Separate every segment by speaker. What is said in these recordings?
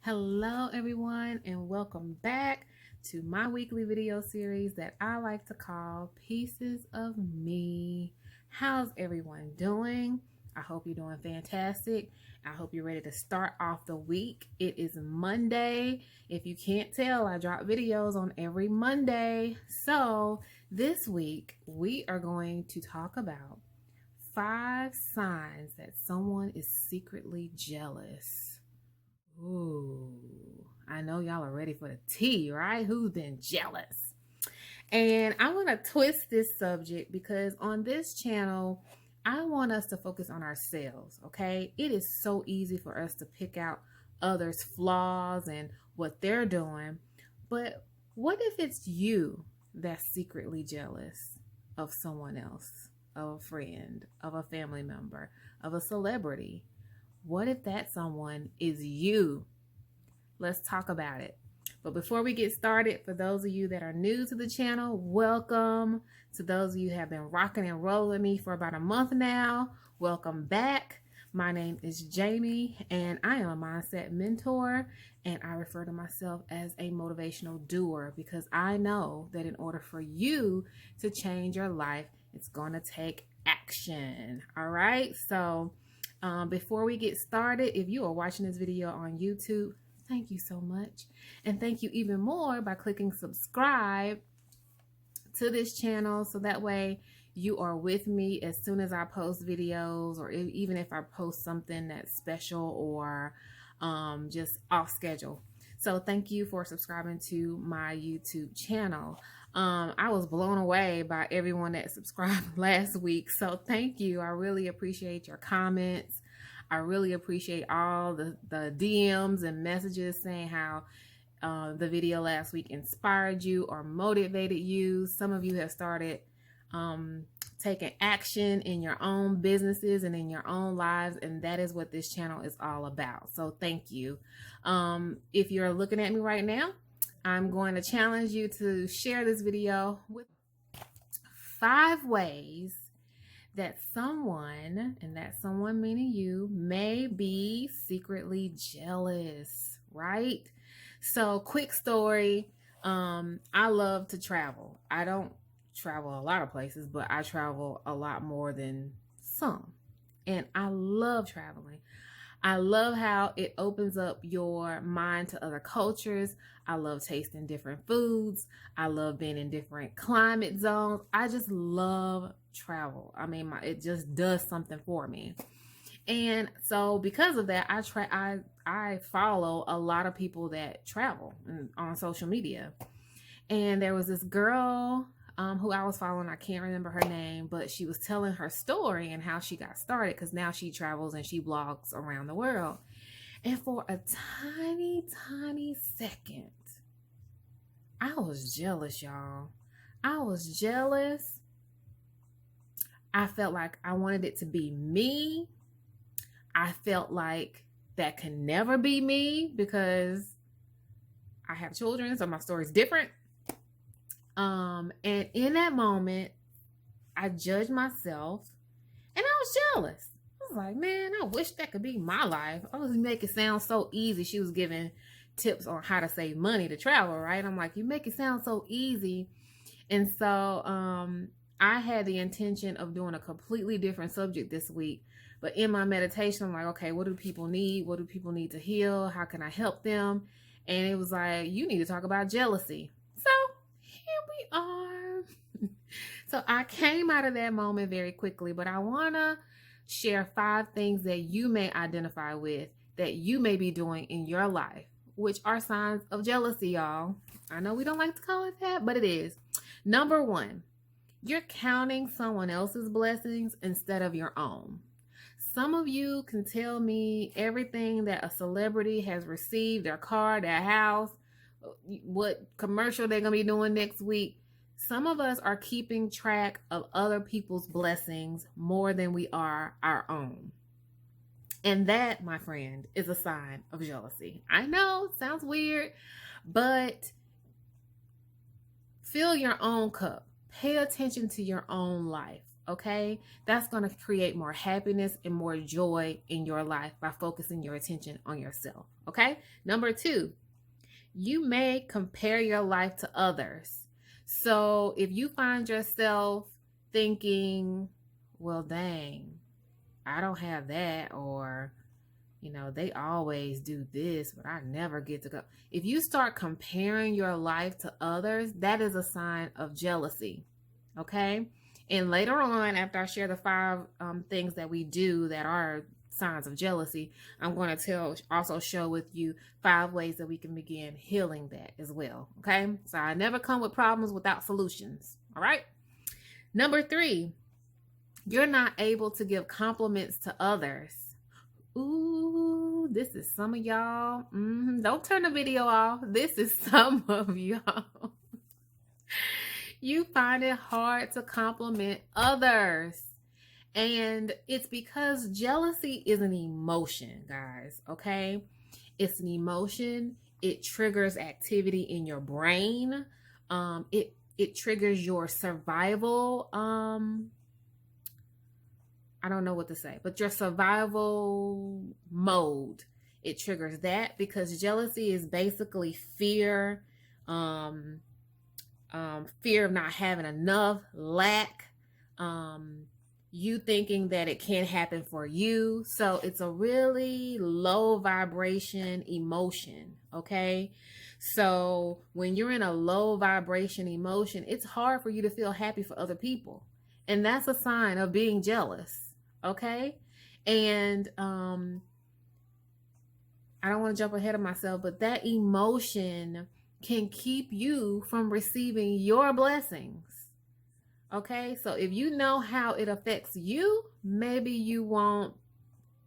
Speaker 1: Hello, everyone, and welcome back to my weekly video series that I like to call Pieces of Me. How's everyone doing? I hope you're doing fantastic. I hope you're ready to start off the week. It is Monday. If you can't tell, I drop videos on every Monday. So this week, we are going to talk about 5 signs that someone is secretly jealous. Ooh, I know y'all are ready for the tea, right? Who's been jealous? And I want to twist this subject because on this channel, I want us to focus on ourselves, okay? It is so easy for us to pick out others' flaws and what they're doing. But what if it's you that's secretly jealous of someone else, of a friend, of a family member, of a celebrity? What if that someone is you? Let's talk about it. But before we get started, for those of you that are new to the channel, welcome. To those of you who have been rocking and rolling me for about a month now, welcome back. My name is Jamie, and I am a mindset mentor, and I refer to myself as a motivational doer because I know that in order for you to change your life, it's going to take action. All right, so before we get started, if you are watching this video on YouTube, thank you so much. And thank you even more by clicking subscribe to this channel so that way you are with me as soon as I post videos, or even if I post something that's special or just off schedule. So thank you for subscribing to my YouTube channel. I was blown away by everyone that subscribed last week. So thank you. I really appreciate your comments. I really appreciate all the DMs and messages saying how the video last week inspired you or motivated you. Some of you have started taking action in your own businesses and in your own lives, and that is what this channel is all about. So thank you. If you're looking at me right now, I'm going to challenge you to share this video with 5 ways that someone, and that someone meaning you, may be secretly jealous, right? So quick story, I love to travel. I don't travel a lot of places, but I travel a lot more than some. And I love traveling. I love how it opens up your mind to other cultures. I love tasting different foods. I love being in different climate zones. I just love travel. I mean, it just does something for me. And so because of that, I follow a lot of people that travel on social media. And there was this girl who I was following. I can't remember her name, but she was telling her story and how she got started, because now she travels and she blogs around the world. And for a tiny second, I was jealous, y'all. I was jealous. I felt like I wanted it to be me. I felt like that can never be me because I have children, so my story's different. And in that moment, I judged myself and I was jealous. I was like, man, I wish that could be my life. I was making it sound so easy. She was giving tips on how to save money to travel, right? I'm like, you make it sound so easy. And so I had the intention of doing a completely different subject this week. But in my meditation, I'm like, okay, what do people need? What do people need to heal? How can I help them? And it was like, you need to talk about jealousy. So here we are. So I came out of that moment very quickly, but I want to share 5 things that you may identify with, that you may be doing in your life, which are signs of jealousy, y'all. I know we don't like to call it that, but it is. Number 1, you're counting someone else's blessings instead of your own. Some of you can tell me everything that a celebrity has received, their car, their house, what commercial they're going to be doing next week. Some of us are keeping track of other people's blessings more than we are our own. And that, my friend, is a sign of jealousy. I know, it sounds weird, but fill your own cup. Pay attention to your own life. Okay, that's going to create more happiness and more joy in your life by focusing your attention on yourself. Okay, number two, you may compare your life to others. So if you find yourself thinking, well, dang, I don't have that, or they always do this, but I never get to go. If you start comparing your life to others, that is a sign of jealousy. Okay. And later on, after I share the five things that we do that are signs of jealousy, I'm going to also show with you 5 ways that we can begin healing that as well. Okay. So I never come with problems without solutions. All right. Number 3, you're not able to give compliments to others. Ooh, this is some of y'all. Don't turn the video off. This is some of y'all. You find it hard to compliment others. And it's because jealousy is an emotion, guys. Okay? It's an emotion. It triggers activity in your brain. It triggers your survival I don't know what to say, but your survival mode. It triggers that because jealousy is basically fear, fear of not having enough, lack, you thinking that it can't happen for you. So it's a really low vibration emotion, okay? So when you're in a low vibration emotion, it's hard for you to feel happy for other people. And that's a sign of being jealous. Okay. And I don't want to jump ahead of myself, but that emotion can keep you from receiving your blessings. Okay. So if you know how it affects you, maybe you won't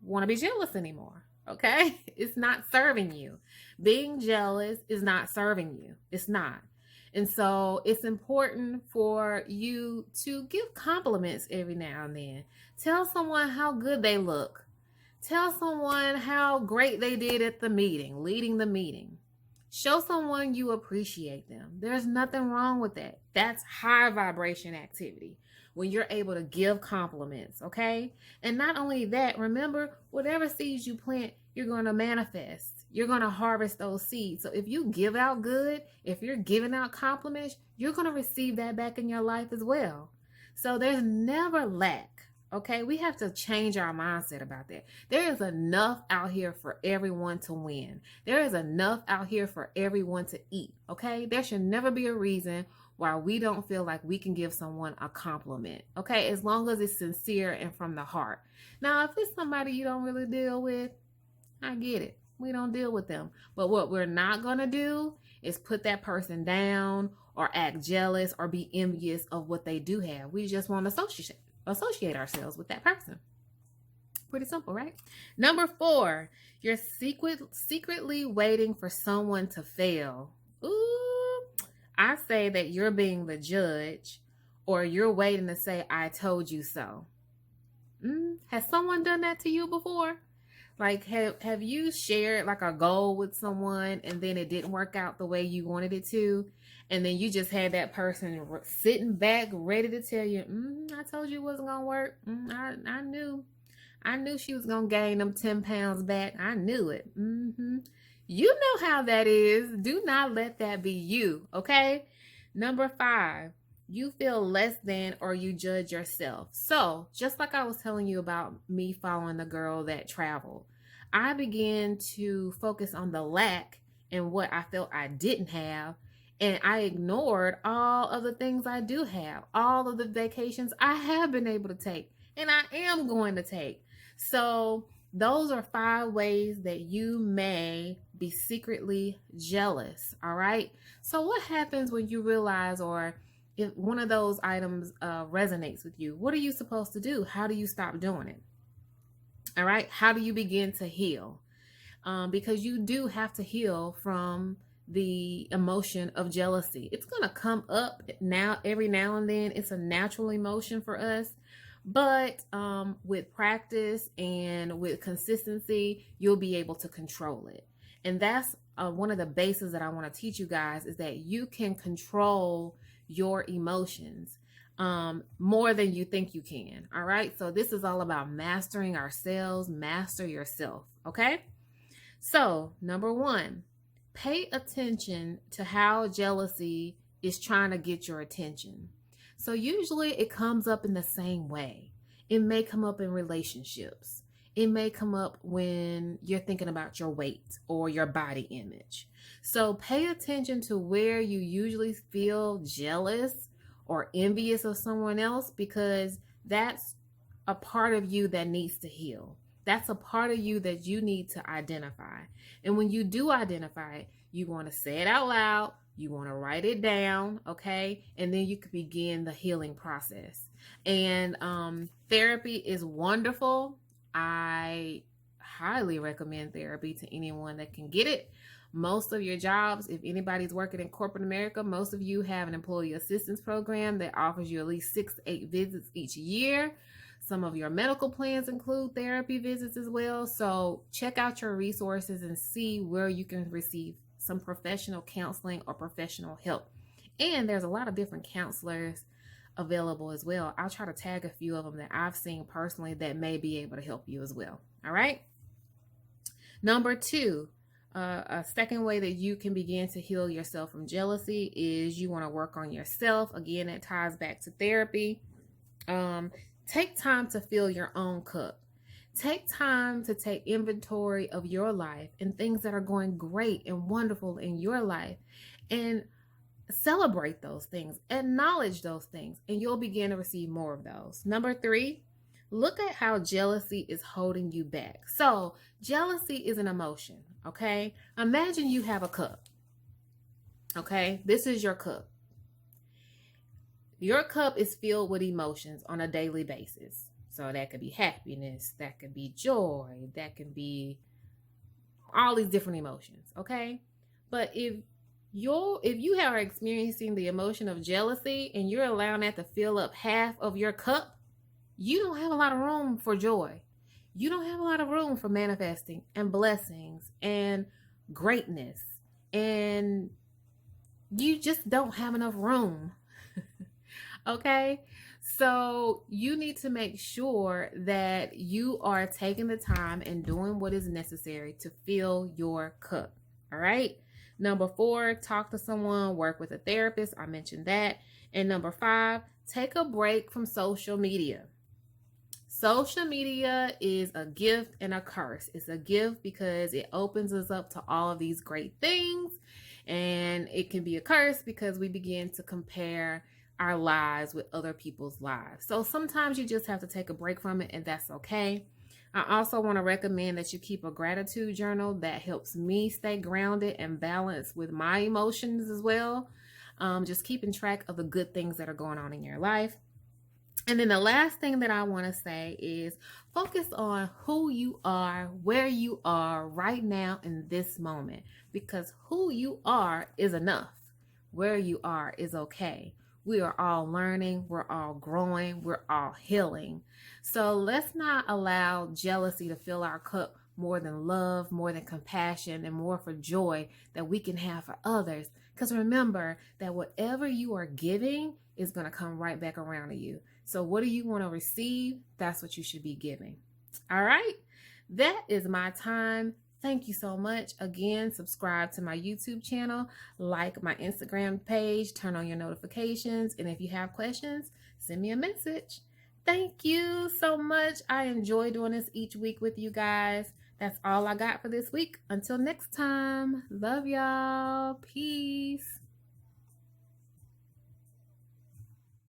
Speaker 1: want to be jealous anymore. Okay. It's not serving you. Being jealous is not serving you. It's not. And so it's important for you to give compliments every now and then. Tell someone how good they look. Tell someone how great they did at the meeting, leading the meeting. Show someone you appreciate them. There's nothing wrong with that. That's high vibration activity when you're able to give compliments, okay? And not only that, remember, whatever seeds you plant, you're going to manifest. You're going to harvest those seeds. So if you give out good, if you're giving out compliments, you're going to receive that back in your life as well. So there's never lack. Okay, we have to change our mindset about that. There is enough out here for everyone to win. There is enough out here for everyone to eat. Okay, there should never be a reason why we don't feel like we can give someone a compliment. Okay, as long as it's sincere and from the heart. Now, if it's somebody you don't really deal with, I get it. We don't deal with them. But what we're not going to do is put that person down or act jealous or be envious of what they do have. We just want to associate ourselves with that person. Pretty simple, right? Number 4, you're secretly waiting for someone to fail. Ooh, I say that you're being the judge, or you're waiting to say, I told you so. Has someone done that to you before? Like, have you shared like a goal with someone and then it didn't work out the way you wanted it to? And then you just had that person sitting back ready to tell you, I told you it wasn't going to work. I knew she was going to gain them 10 pounds back. I knew it. You know how that is. Do not let that be you. Okay. Number 5, you feel less than or you judge yourself. So just like I was telling you about me following the girl that traveled, I began to focus on the lack and what I felt I didn't have. And I ignored all of the things I do have, all of the vacations I have been able to take, and I am going to take. So those are 5 ways that you may be secretly jealous. All right. So what happens when you realize, or if one of those items resonates with you, what are you supposed to do? How do you stop doing it? All right. How do you begin to heal? Because you do have to heal from the emotion of jealousy. It's going to come up every now and then. It's a natural emotion for us. But with practice and with consistency, you'll be able to control it. And that's one of the bases that I want to teach you guys, is that you can control your emotions. more than you think you can. All right. So this is all about mastering ourselves, master yourself. Okay. So, number one, pay attention to how jealousy is trying to get your attention. So, usually it comes up in the same way. It may come up in relationships. It may come up when you're thinking about your weight or your body image. So, pay attention to where you usually feel jealous or envious of someone else, because that's a part of you that needs to heal. That's a part of you that you need to identify. And when you do identify it, you want to say it out loud. You want to write it down, okay? And then you can begin the healing process. And therapy is wonderful. I highly recommend therapy to anyone that can get it. Most of your jobs, if anybody's working in corporate America, most of you have an employee assistance program that offers you at least 6 to 8 visits each year. Some of your medical plans include therapy visits as well. So check out your resources and see where you can receive some professional counseling or professional help. And there's a lot of different counselors available as well. I'll try to tag a few of them that I've seen personally that may be able to help you as well. All right. Number two, a second way that you can begin to heal yourself from jealousy is you want to work on yourself. Again, it ties back to therapy. Take time to fill your own cup. Take time to take inventory of your life and things that are going great and wonderful in your life, and celebrate those things, acknowledge those things, and you'll begin to receive more of those. Number three, look at how jealousy is holding you back. So jealousy is an emotion, okay? Imagine you have a cup, okay? This is your cup. Your cup is filled with emotions on a daily basis. So that could be happiness, that could be joy, that could be all these different emotions, okay? But if you are experiencing the emotion of jealousy and you're allowing that to fill up half of your cup, you don't have a lot of room for joy. You don't have a lot of room for manifesting and blessings and greatness. And you just don't have enough room. Okay? So you need to make sure that you are taking the time and doing what is necessary to fill your cup. All right? Number 4, talk to someone, work with a therapist. I mentioned that. And number 5, take a break from social media. Social media is a gift and a curse. It's a gift because it opens us up to all of these great things. And it can be a curse because we begin to compare our lives with other people's lives. So sometimes you just have to take a break from it, and that's okay. I also want to recommend that you keep a gratitude journal. That helps me stay grounded and balanced with my emotions as well. Just keeping track of the good things that are going on in your life. And then the last thing that I want to say is focus on who you are, where you are right now in this moment, because who you are is enough. Where you are is okay. We are all learning, we're all growing, we're all healing. So let's not allow jealousy to fill our cup more than love, more than compassion, and more for joy that we can have for others. Because remember that whatever you are giving is going to come right back around to you. So what do you want to receive? That's what you should be giving. All right. That is my time. Thank you so much. Again, subscribe to my YouTube channel, like my Instagram page, turn on your notifications, and if you have questions, send me a message. Thank you so much. I enjoy doing this each week with you guys. That's all I got for this week. Until next time, love y'all. Peace.